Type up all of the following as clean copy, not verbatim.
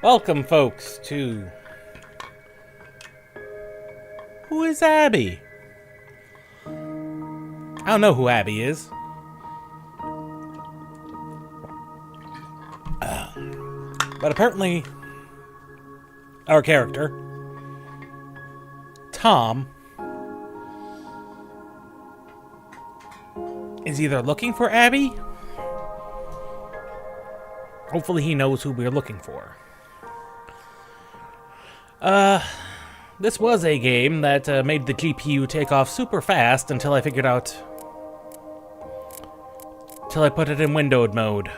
Welcome, folks, to... Who is Abby? I don't know who Abby is. But apparently, our character, Tom, is either looking for Abby. Hopefully he knows who we're looking for. This was a game that made the GPU take off super fast until I figured out... Till I put it in windowed mode.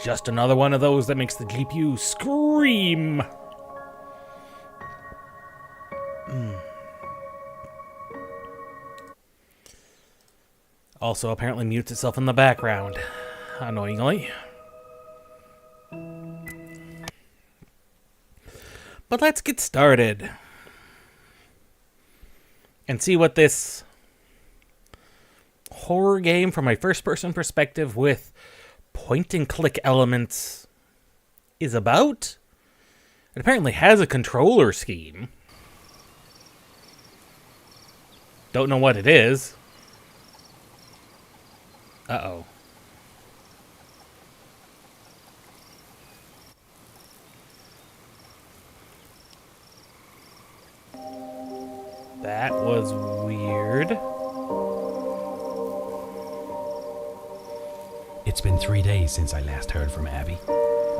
Just another one of those that makes the GPU scream. Also apparently mutes itself in the background, annoyingly. But let's get started. And see what this horror game from a first-person perspective with point-and-click elements is about. It apparently has a controller scheme. Don't know what it is. Uh-oh. That was weird. It's been 3 days since I last heard from Abby.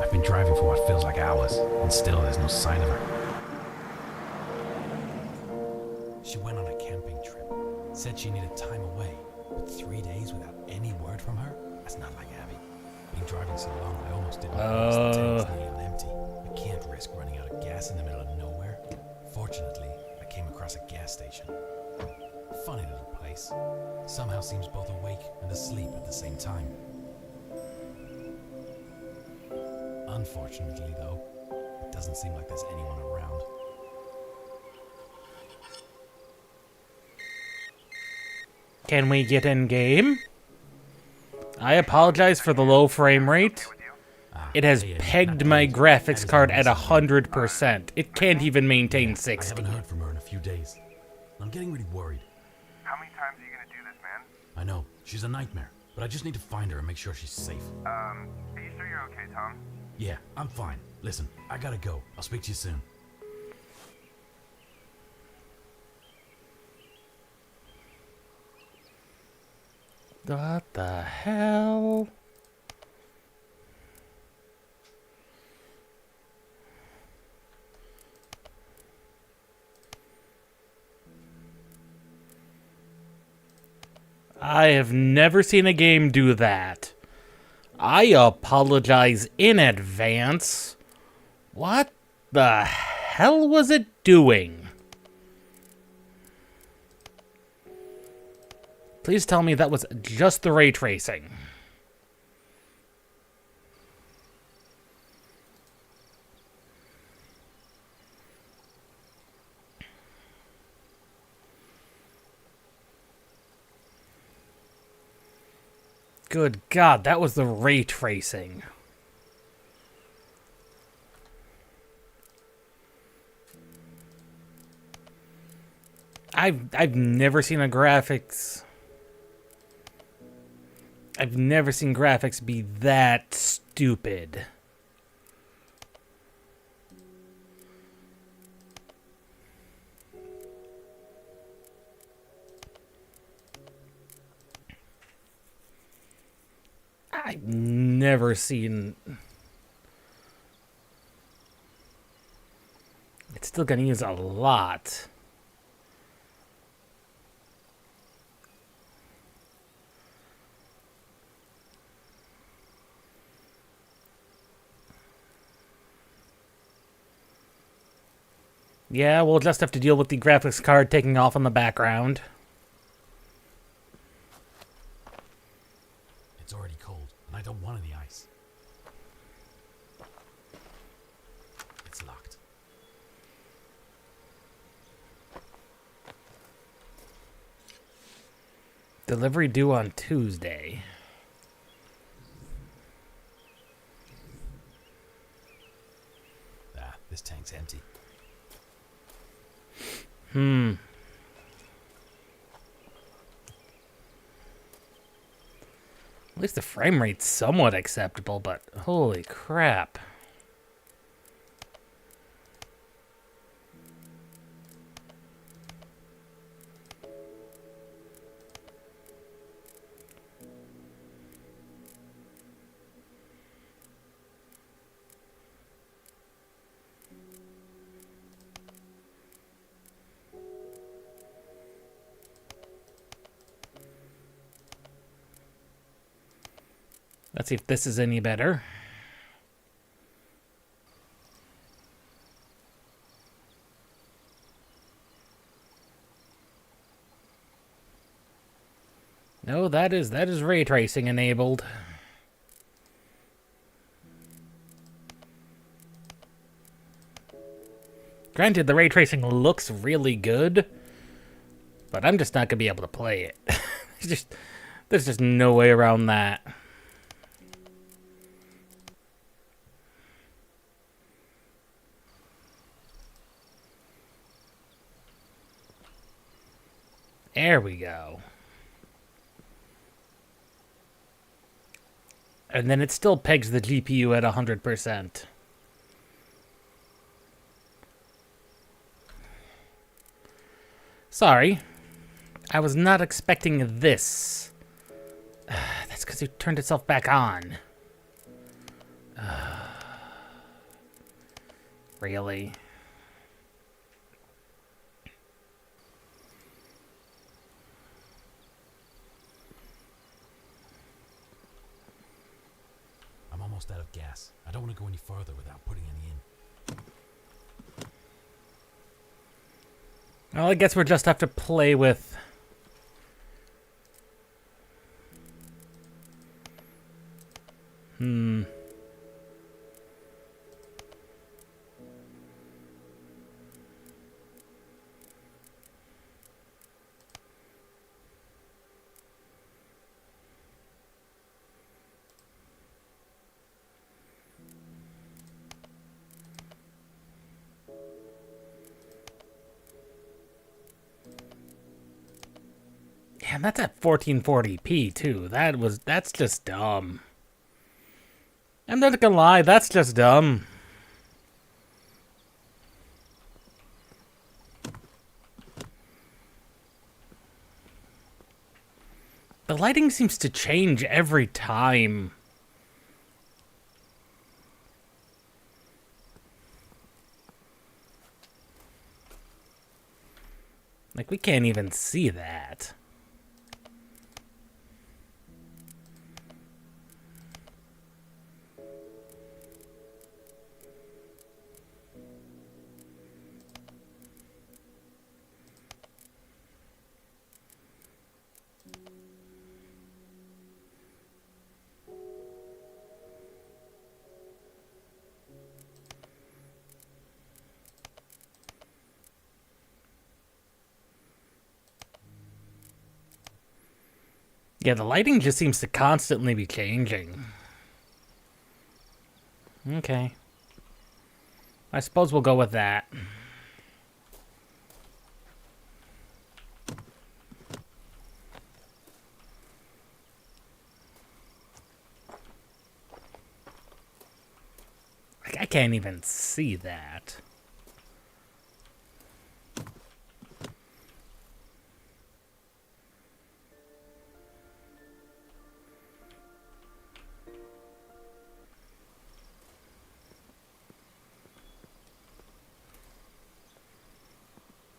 I've been driving for what feels like hours, and still there's no sign of her. She went on a camping trip. Said she needed time away, but 3 days without any word from her? That's not like Abby. Been driving so long, I almost didn't notice the tank's nearly empty. I can't risk running out of gas in the middle of nowhere. Fortunately, I came across a gas station. Funny little place. Somehow seems both awake and asleep at the same time. Unfortunately, though, it doesn't seem like there's anyone around. Can we get in game? I apologize for the low frame rate. It has pegged my graphics card at 100%. It can't even maintain 60. I haven't heard from her in a few days. I'm getting really worried. How many times are you gonna do this, man? I know, she's a nightmare, but I just need to find her and make sure she's safe. Are you sure you're okay, Tom? Yeah, I'm fine. Listen, I gotta go. I'll speak to you soon. What the hell? I have never seen a game do that. I apologize in advance. What the hell was it doing? Please tell me that was just the ray tracing. Good God, that was the ray tracing. I've never seen a graphics... I've never seen graphics be that stupid. I've never seen... It's still gonna use a lot. Yeah, we'll just have to deal with the graphics card taking off in the background. It's already cold, and I don't want any ice. It's locked. Delivery due on Tuesday. This tank's empty. At least the frame rate's somewhat acceptable, but holy crap. Let's see if this is any better. No, that is ray tracing enabled. Granted, the ray tracing looks really good, but I'm just not gonna be able to play it. There's just no way around that. There we go. And then it still pegs the GPU at 100%. Sorry. I was not expecting this. That's because it turned itself back on. Really? I'm almost out of gas. I don't want to go any further without putting any in. Well, I guess we'll just have to play with... Damn, that's at 1440p too. That's just dumb. I'm not gonna lie, that's just dumb. The lighting seems to change every time. Like, we can't even see that. Yeah, the lighting just seems to constantly be changing. Okay. I suppose we'll go with that. Like, I can't even see that.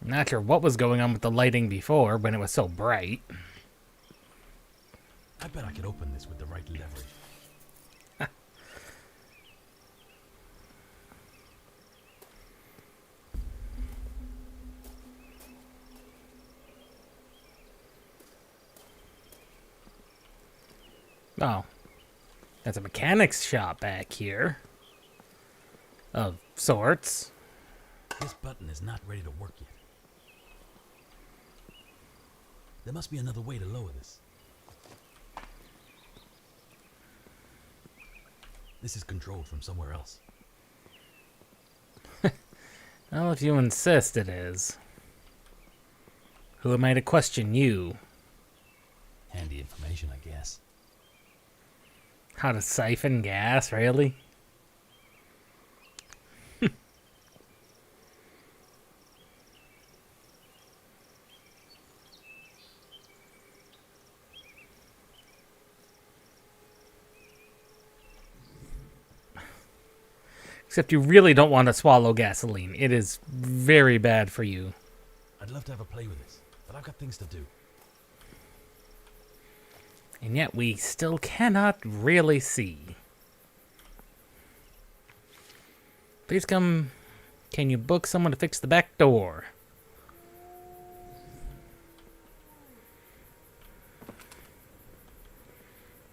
Not sure what was going on with the lighting before when it was so bright. I bet I could open this with the right leverage. Oh. That's a mechanics shop back here. Of sorts. This button is not ready to work yet. There must be another way to lower this. This is controlled from somewhere else. Well, if you insist, it is. Who am I to question you? Handy information, I guess. How to siphon gas, really? Except you really don't want to swallow gasoline. It is very bad for you. I'd love to have a play with this, but I've got things to do. And yet we still cannot really see. Please come. Can you book someone to fix the back door?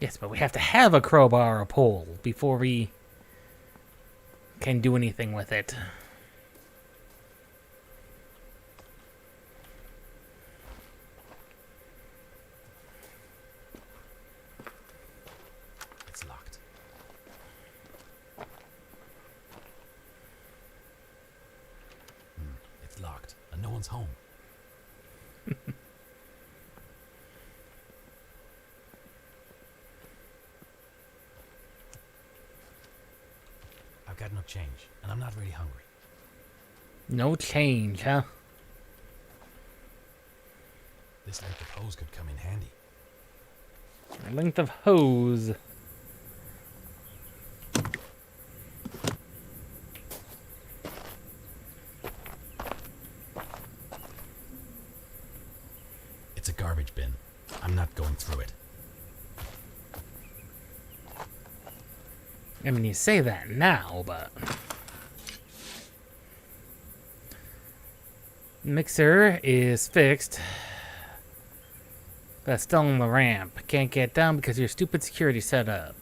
Yes, but we have to have a crowbar or a pole before we can do anything with it. It's locked. It's locked, and no one's home. I've got no change, and I'm not really hungry. No change, huh? This length of hose could come in handy. A length of hose. It's a garbage bin. I'm not going through it. I mean, you say that now, but... Mixer is fixed. But still on the ramp. Can't get down because of your stupid security setup.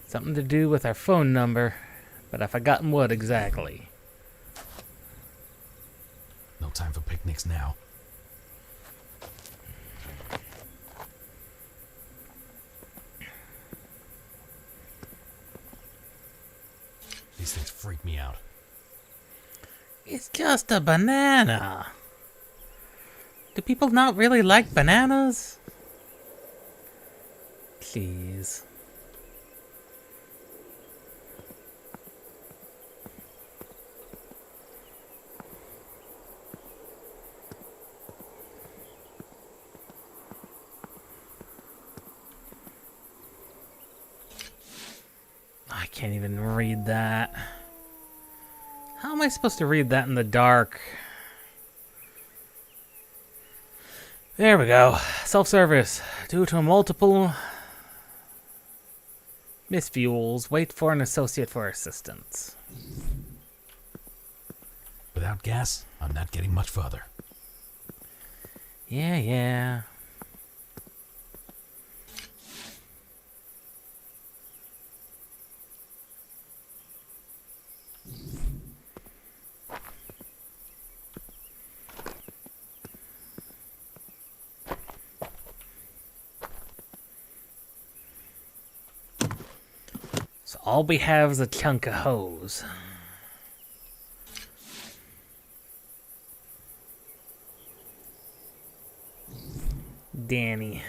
Something to do with our phone number, but I've forgotten what exactly. No time for picnics now. These things freak me out. It's just a banana. Do people not really like bananas? Please. I can't even read that. How am I supposed to read that in the dark? There we go. Self-service. Due to multiple misfuels, wait for an associate for assistance. Without gas, I'm not getting much further. Yeah. So all we have is a chunk of hose. Danny.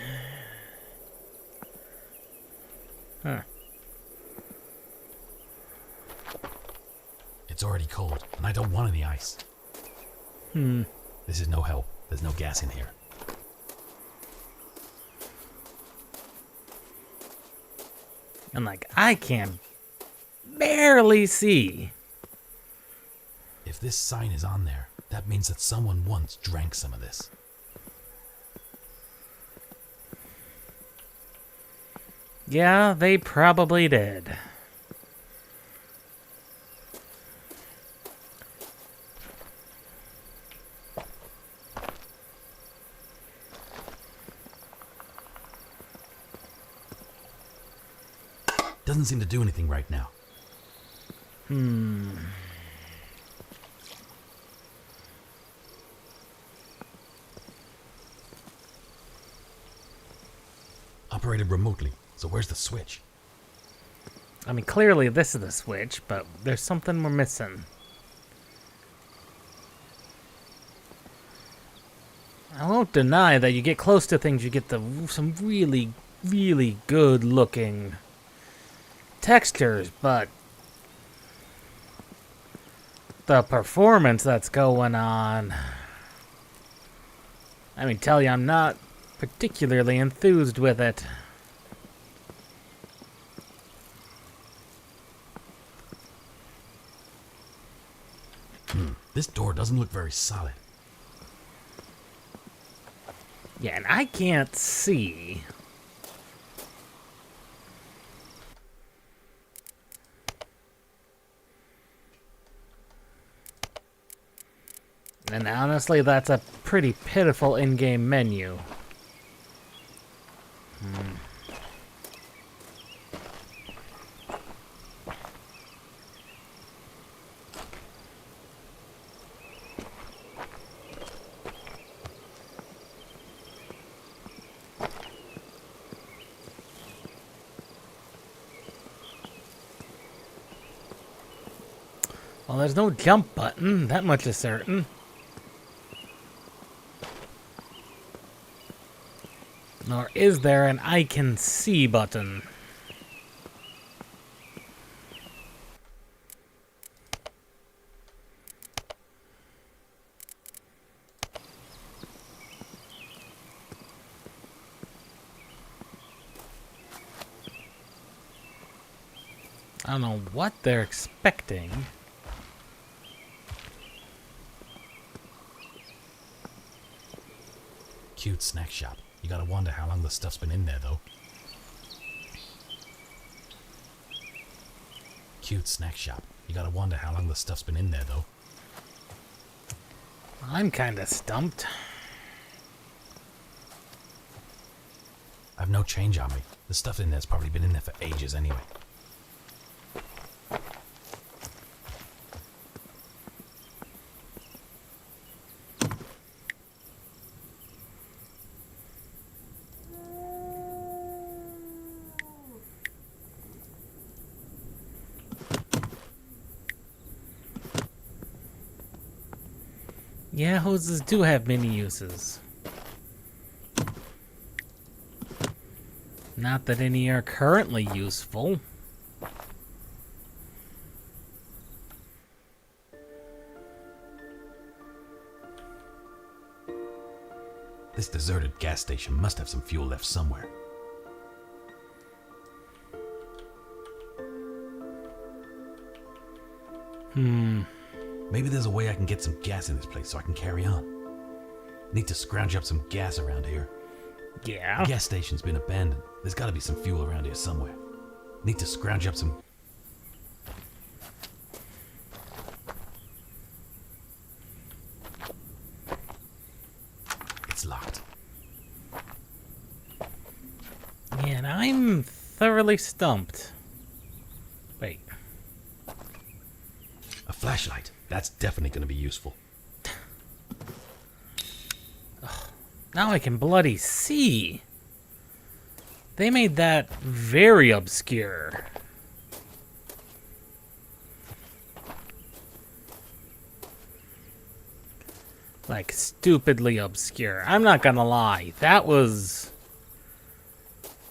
Huh. It's already cold, and I don't want any ice. This is no help. There's no gas in here. And like, I can barely see. If this sign is on there, that means that someone once drank some of this. Yeah, they probably did. Doesn't seem to do anything right now. Operated remotely, so where's the switch? I mean, clearly this is the switch, but there's something we're missing. I won't deny that you get close to things, you get some really, really good looking textures, but the performance that's going on, I mean, tell you, I'm not particularly enthused with it. This door doesn't look very solid. Yeah, and I can't see. And honestly, that's a pretty pitiful in-game menu. Well, there's no jump button, that much is certain. Nor is there an I can see button. I don't know what they're expecting. Cute snack shop. You gotta wonder how long the stuff's been in there, though. Cute snack shop. You gotta wonder how long the stuff's been in there, though. I'm kinda stumped. I've no change on me. The stuff in there's probably been in there for ages anyway. Yeah, hoses do have many uses. Not that any are currently useful. This deserted gas station must have some fuel left somewhere. Maybe there's a way I can get some gas in this place so I can carry on. Need to scrounge up some gas around here. Yeah. The gas station's been abandoned. There's gotta be some fuel around here somewhere. Need to scrounge up some... It's locked. Yeah, and I'm thoroughly stumped. Wait. A flashlight. That's definitely gonna be useful. Now I can bloody see. They made that very obscure. Like, stupidly obscure. I'm not gonna lie. That was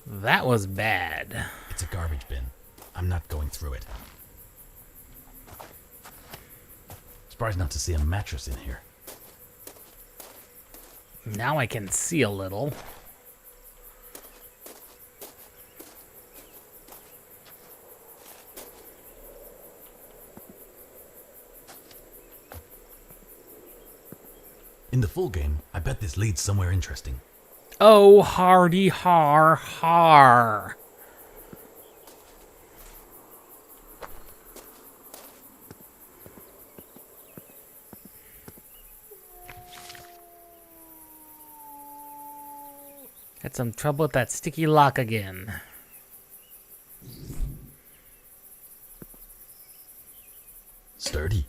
bad. It's a garbage bin. I'm not going through it. Surprised not to see a mattress in here. Now I can see a little. In the full game, I bet this leads somewhere interesting. Oh, hardy har har. Had some trouble with that sticky lock again. Sturdy.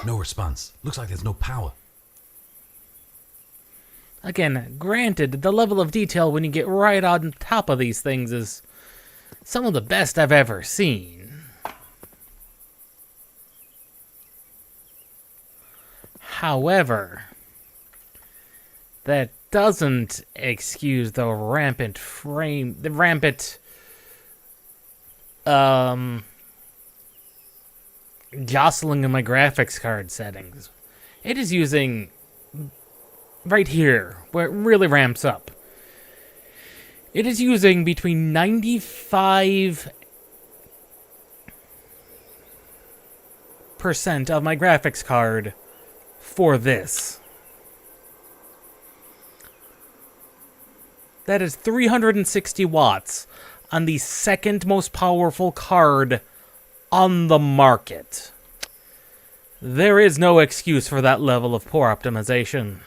No response. Looks like there's no power. Again, granted, the level of detail when you get right on top of these things is some of the best I've ever seen. However, that doesn't excuse the rampant jostling of my graphics card settings. It is using right here where it really ramps up. It is using between 95% of my graphics card for this. That is 360 watts on the second most powerful card on the market. There is no excuse for that level of poor optimization.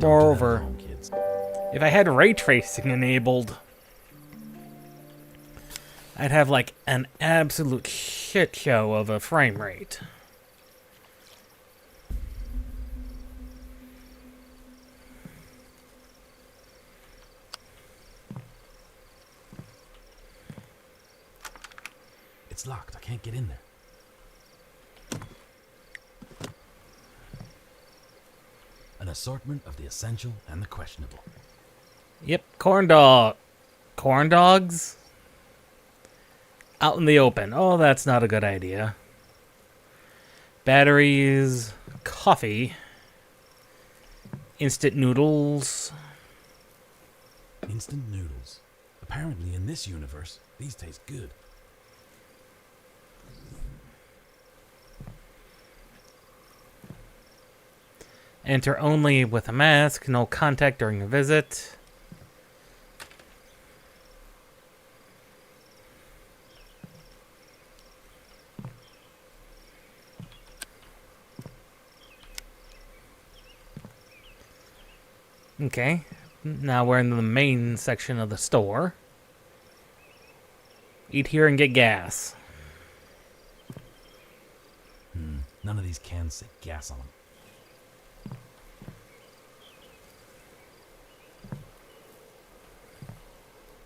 Moreover, if I had ray tracing enabled, I'd have like an absolute shit show of a frame rate. It's locked. I can't get in there. An assortment of the essential and the questionable. Yep, corn dogs? Out in the open. Oh, that's not a good idea. Batteries, coffee, instant noodles. Instant noodles. Apparently in this universe, these taste good. Enter only with a mask, no contact during a visit. Okay, now we're in the main section of the store. Eat here and get gas. None of these cans say gas on them.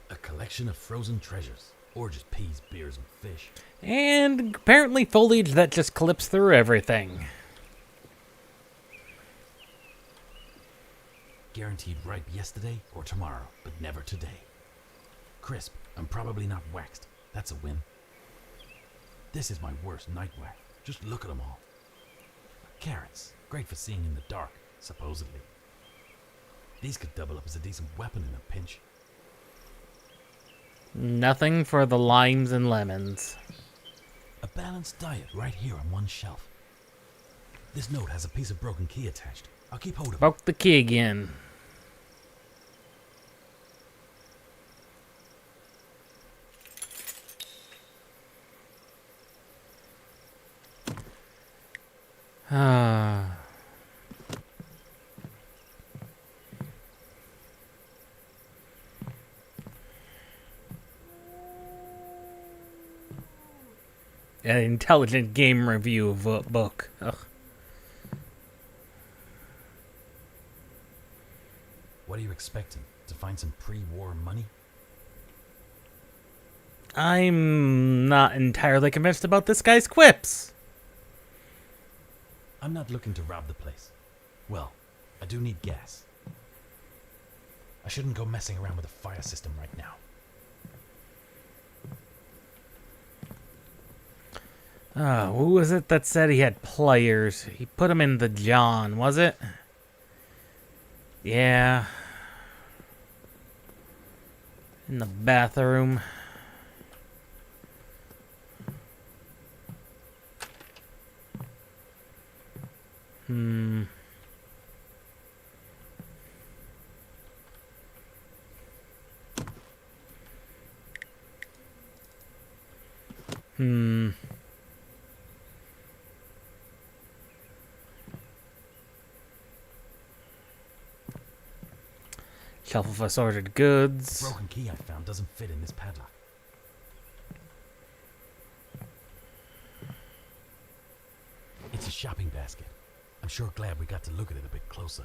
A collection of frozen treasures, or just peas, beers, and fish. And apparently foliage that just clips through everything. Guaranteed ripe yesterday or tomorrow, but never today. Crisp and probably not waxed. That's a win. This is my worst night whack. Just look at them all. Carrots, great for seeing in the dark, supposedly. These could double up as a decent weapon in a pinch. Nothing for the limes and lemons. A balanced diet right here on one shelf. This note has a piece of broken key attached. I'll keep hold of it. Broke the key again. Ah. An intelligent game review book. Ugh. What are you expecting? To find some pre-war money? I'm not entirely convinced about this guy's quips. I'm not looking to rob the place. Well, I do need gas. I shouldn't go messing around with the fire system right now. Who was it that said he had players? He put them in the John, was it? Yeah. In the bathroom. Hmm. Shelf of assorted goods. The broken key I found doesn't fit in this padlock. It's a shopping basket. I'm sure glad we got to look at it a bit closer.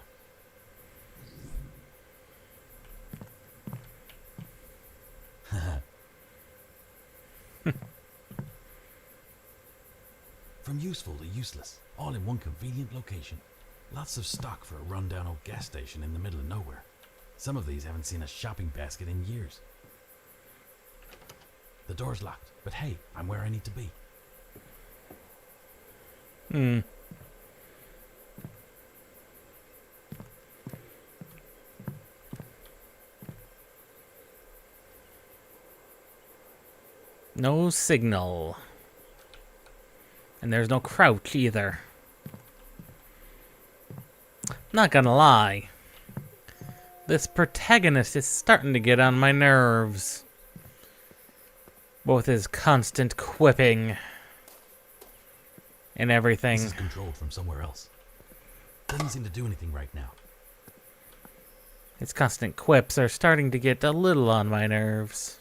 from useful to useless, all in one convenient location. Lots of stock for a rundown old gas station in the middle of nowhere. Some of these haven't seen a shopping basket in years. The door's locked, but hey, I'm where I need to be. No signal. And there's no crouch either. Not gonna lie. This protagonist is starting to get on my nerves. Both his constant quipping and everything. This is controlled from somewhere else. Doesn't seem to do anything right now. His constant quips are starting to get a little on my nerves.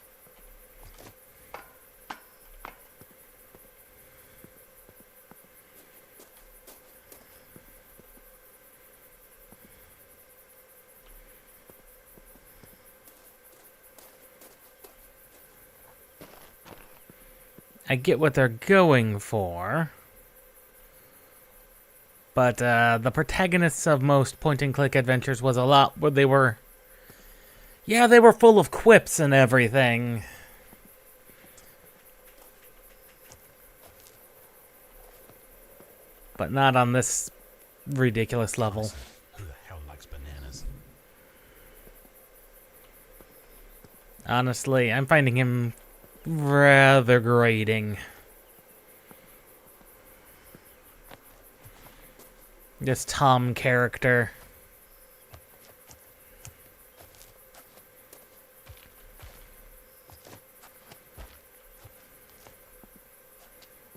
I get what they're going for. But the protagonists of most point-and-click adventures was a lot where they were... Yeah, they were full of quips and everything. But not on this ridiculous level. Who the hell likes bananas? Honestly, I'm finding him rather grating. This Tom character.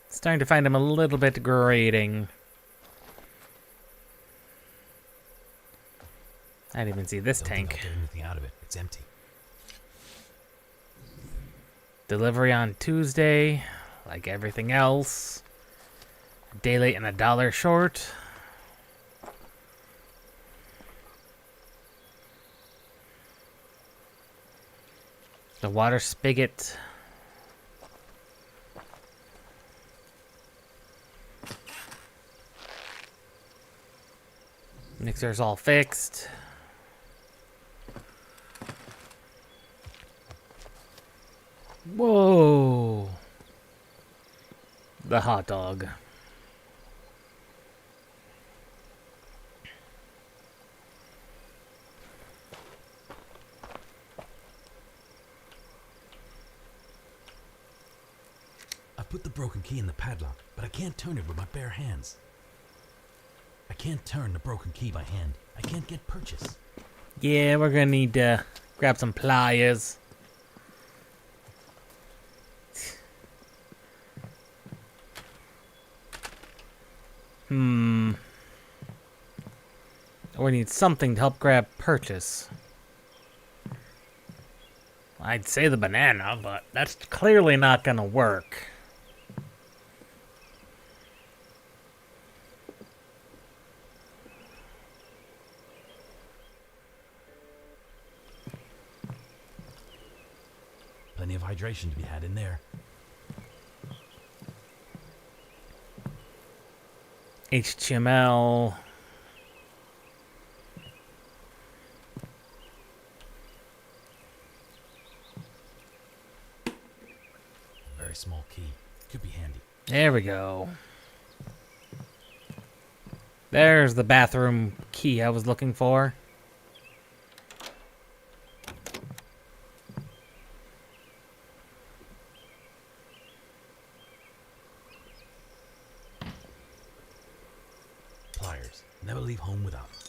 Starting to find him a little bit grating. I didn't even see this Don't think tank. I'll get anything out of it. It's empty. Delivery on Tuesday, like everything else. A day late and $1 short. The water spigot. Mixer's all fixed. Whoa. The hot dog. I put the broken key in the padlock, but I can't turn it with my bare hands. I can't turn the broken key by hand. I can't get purchase. Yeah, we're gonna need to grab some pliers. We need something to help grab purchase. I'd say the banana, but that's clearly not gonna work. Plenty of hydration to be had in there. HTML. Very small key. Could be handy. There we go. There's the bathroom key I was looking for. Pliers. Never leave home without them.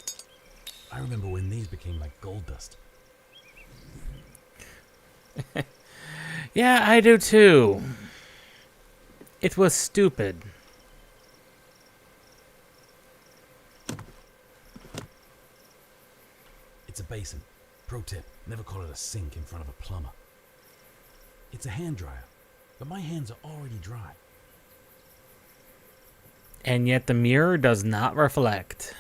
I remember when these became like gold dust. Yeah, I do too. It was stupid. It's a basin. Pro tip, never call it a sink in front of a plumber. It's a hand dryer, but my hands are already dry. And yet the mirror does not reflect.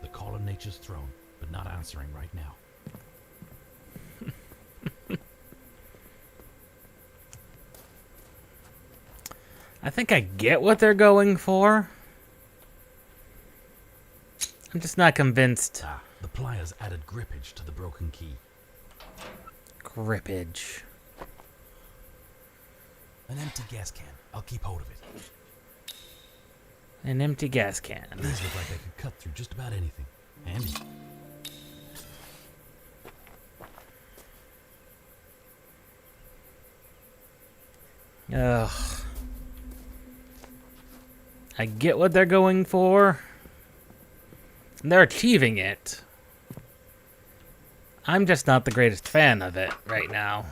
The call of nature's throne, but not answering right now. I think I get what they're going for. I'm just not convinced. Ah, the pliers added grippage to the broken key. Grippage. An empty gas can. I'll keep hold of it. An empty gas can. These look like they could cut through just about anything. Handy. Ugh. I get what they're going for. And they're achieving it. I'm just not the greatest fan of it right now.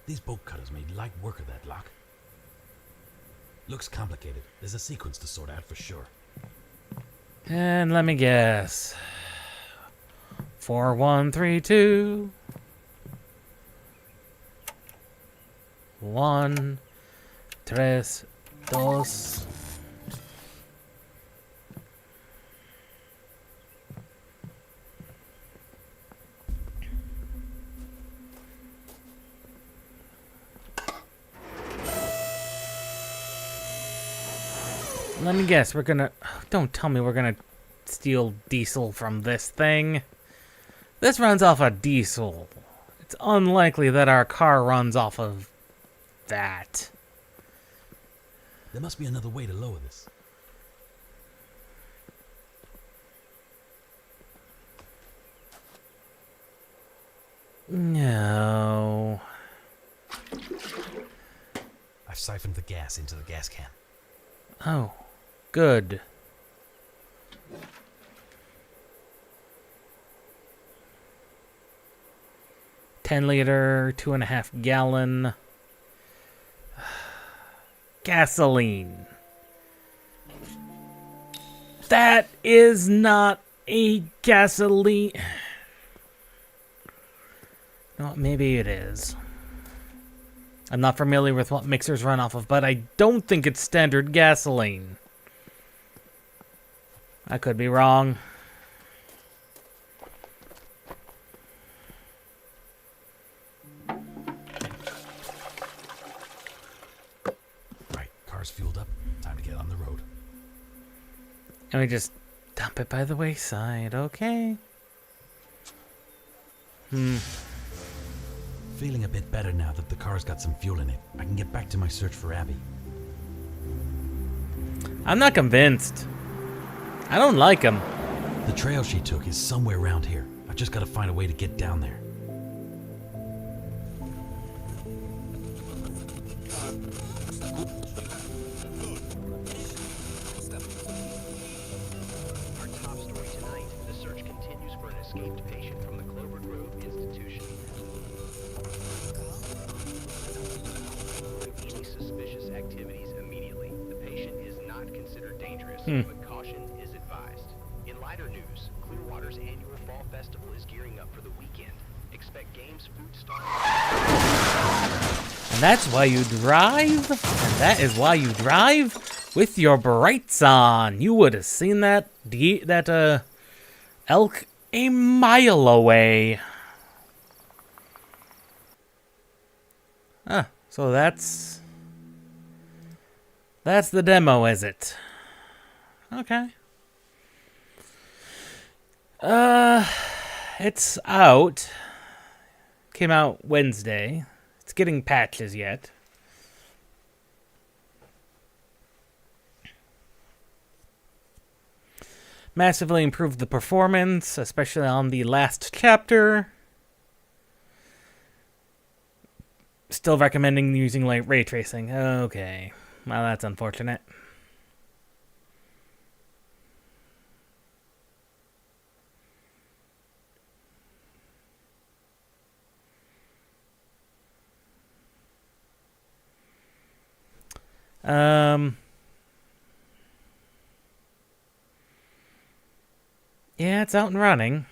These bolt cutters made light work of that lock. Looks complicated. There's a sequence to sort out for sure. And let me guess. 4, 1, 3, 2. 1, 3, 2. Let me guess, we're gonna... Don't tell me we're gonna steal diesel from this thing. This runs off of diesel. It's unlikely that our car runs off of that. There must be another way to lower this. No. I've siphoned the gas into the gas can. Oh, good. $10-liter, 2.5-gallon gasoline. That is not a gasoline. No, maybe it is. I'm not familiar with what mixers run off of, but I don't think it's standard gasoline. I could be wrong. Right, car's fueled up. Time to get on the road. And we just dump it by the wayside, okay? Feeling a bit better now that the car's got some fuel in it. I can get back to my search for Abby. I'm not convinced. I don't like him. The trail she took is somewhere around here. I just gotta find a way to get down there. Our top story tonight, the search continues for an escaped patient from the Clover Grove institution. Any suspicious activities immediately. The patient is not considered dangerous, but caution is advised. In lighter news, Clearwater's annual Fall Festival is gearing up for the weekend. Expect games, food stalls. And that's why you drive. And that is why you drive with your brights on. You would have seen that elk a mile away. Ah, so that's the demo, is it? Okay. It's out. Came out Wednesday. It's getting patches yet. Massively improved the performance, especially on the last chapter. Still recommending using ray tracing. Okay. Well, that's unfortunate. Yeah, it's out and running.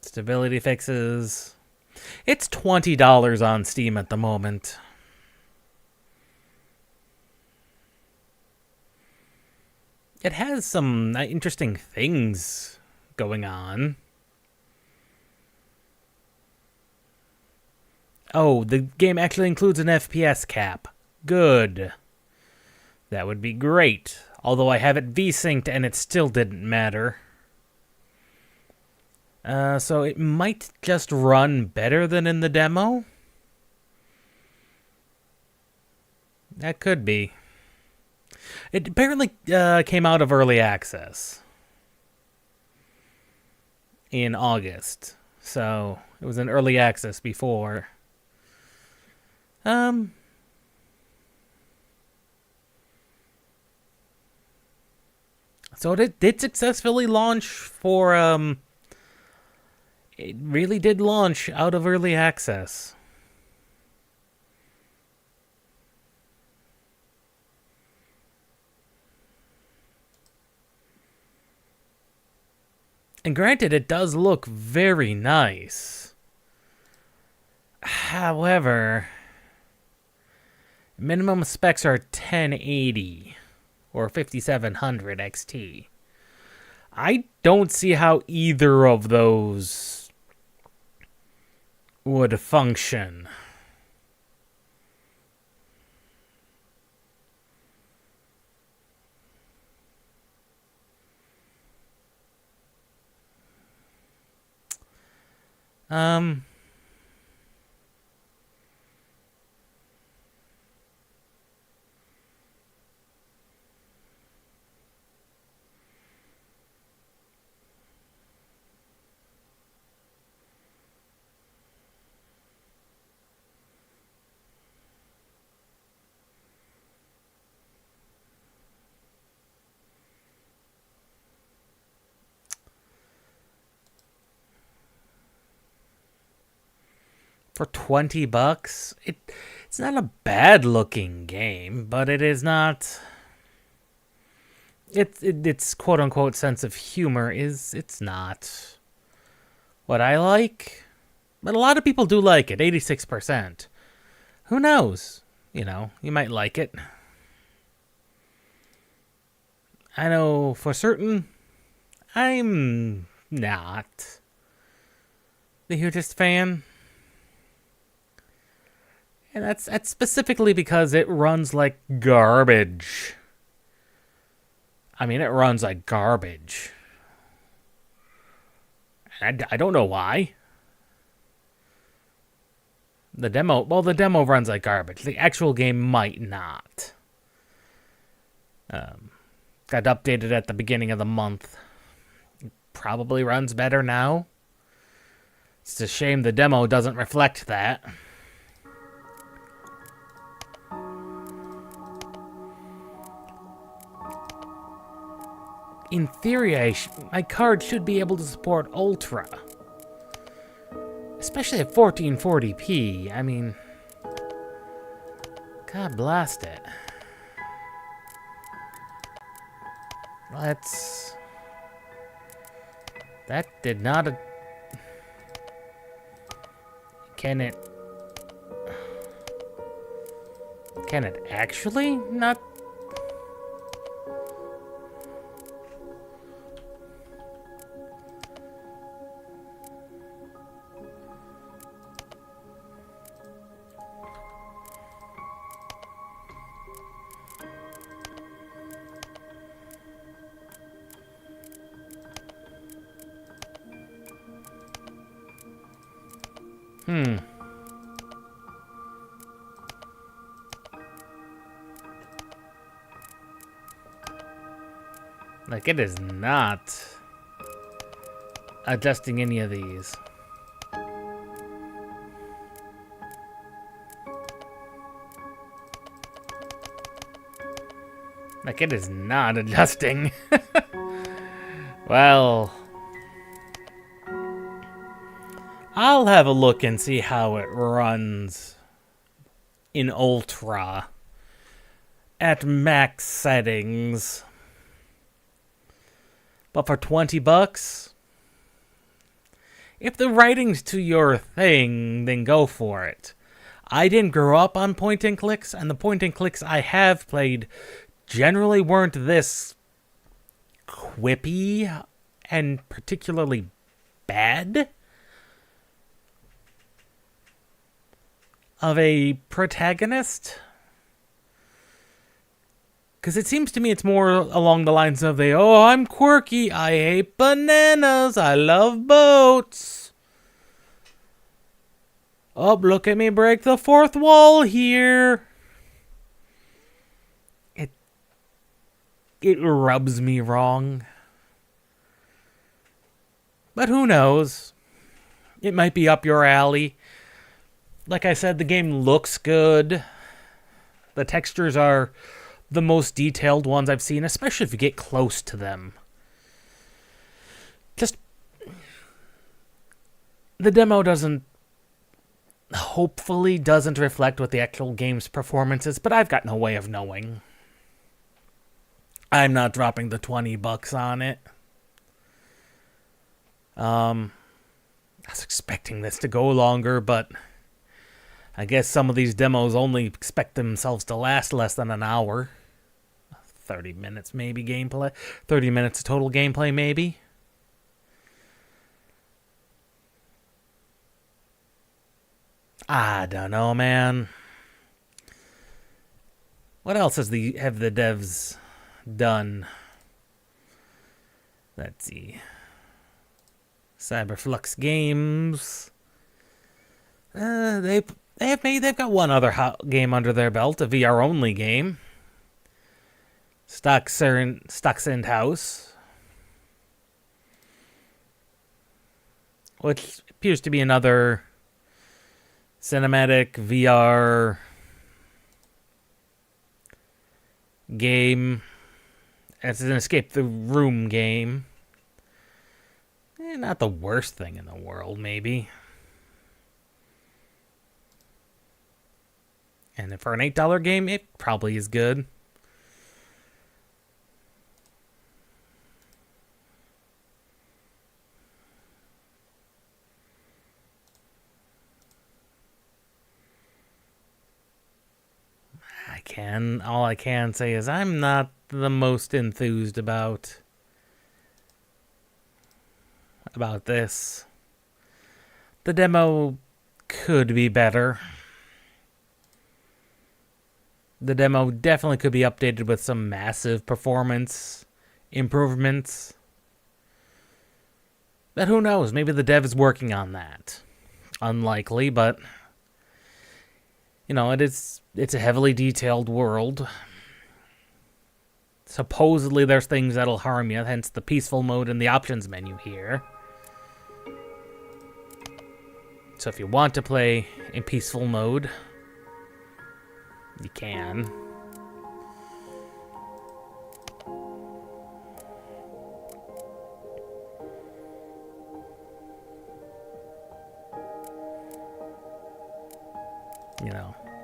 Stability fixes. It's $20 on Steam at the moment. it has some interesting things going on. Oh, the game actually includes an FPS cap. Good. That would be great. Although I have it V-synced and it still didn't matter. So it might just run better than in the demo. That could be. It apparently came out of early access in August. So it was in early access before. So it did successfully launch for, it really did launch out of early access. And granted, it does look very nice. However, minimum specs are 1080 or 5700 XT. I don't see how either of those would function. For $20, it's not a bad looking game, but it is not. Its quote unquote sense of humor it's not what I like, but a lot of people do like it. 86%. Who knows? You know, you might like it. I know for certain, I'm not the hugest fan. And that's specifically because it runs like garbage. I mean, it runs like garbage. And I don't know why. The demo runs like garbage. The actual game might not. Got updated at the beginning of the month. It probably runs better now. It's a shame the demo doesn't reflect that. In theory, my card should be able to support Ultra. Especially at 1440p. I mean, God blast it. That did not... Can it actually not... Like, it is not adjusting any of these. Like, it is not adjusting. Well, I'll have a look and see how it runs in Ultra at max settings. But for $20, if the writing's to your thing, then go for it. I didn't grow up on point and clicks, and the point and clicks I have played generally weren't this quippy and particularly bad of a protagonist. Because it seems to me it's more along the lines of I'm quirky, I hate bananas, I love boats. Oh, look at me break the fourth wall here. It rubs me wrong. But who knows? It might be up your alley. Like I said, the game looks good. The textures are the most detailed ones I've seen, especially if you get close to them. Just... the demo hopefully doesn't reflect what the actual game's performance is, but I've got no way of knowing. I'm not dropping the $20 on it. I was expecting this to go longer, but I guess some of these demos only expect themselves to last less than an hour. 30 minutes maybe gameplay. 30 minutes of total gameplay maybe. I don't know, man. What else have the devs done? Let's see. Cyberflux Games. They've got one other hot game under their belt, a VR only game. Stuxend House, which appears to be another cinematic VR game. It's an escape the room game. Not the worst thing in the world, maybe. And for an $8 game, it probably is good. All I can say is I'm not the most enthused about this. The demo could be better. The demo definitely could be updated with some massive performance improvements. But who knows? Maybe the dev is working on that. Unlikely, but it's a heavily detailed world. Supposedly there's things that'll harm you, hence the peaceful mode in the options menu here. So if you want to play in peaceful mode, you can.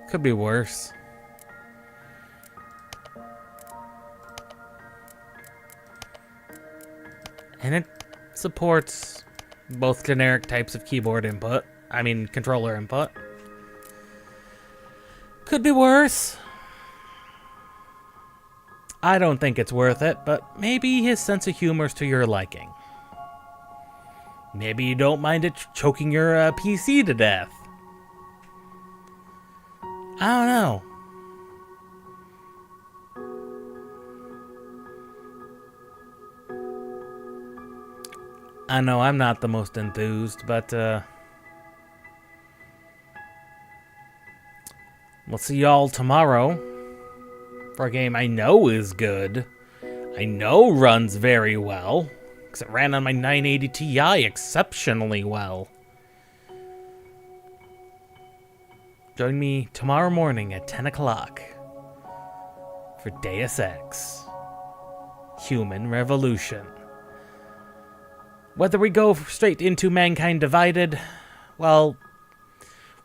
Could be worse. And it supports both generic types of controller input. Could be worse. I don't think it's worth it, but maybe his sense of humor's to your liking. Maybe you don't mind it choking your PC to death. I don't know. I know I'm not the most enthused, but we'll see y'all tomorrow for a game I know is good. I know runs very well, because it ran on my 980 Ti exceptionally well. Join me tomorrow morning at 10 o'clock for Deus Ex: Human Revolution. Whether we go straight into Mankind Divided, well,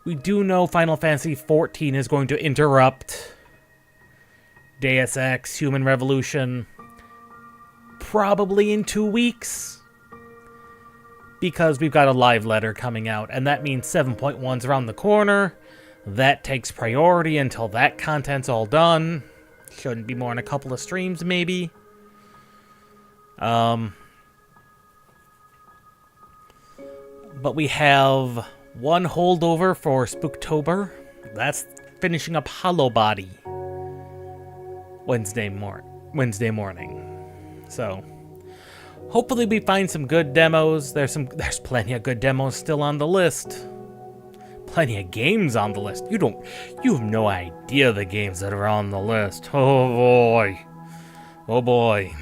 we do know Final Fantasy XIV is going to interrupt Deus Ex: Human Revolution probably in 2 weeks, because we've got a live letter coming out, and that means 7.1's around the corner. That takes priority until that content's all done. Shouldn't be more than a couple of streams, maybe. But we have one holdover for Spooktober. That's finishing up Hollow Body Wednesday morning. So hopefully we find some good demos. There's plenty of good demos still on the list. Plenty of games on the list. You have no idea the games that are on the list. Oh boy. Oh boy.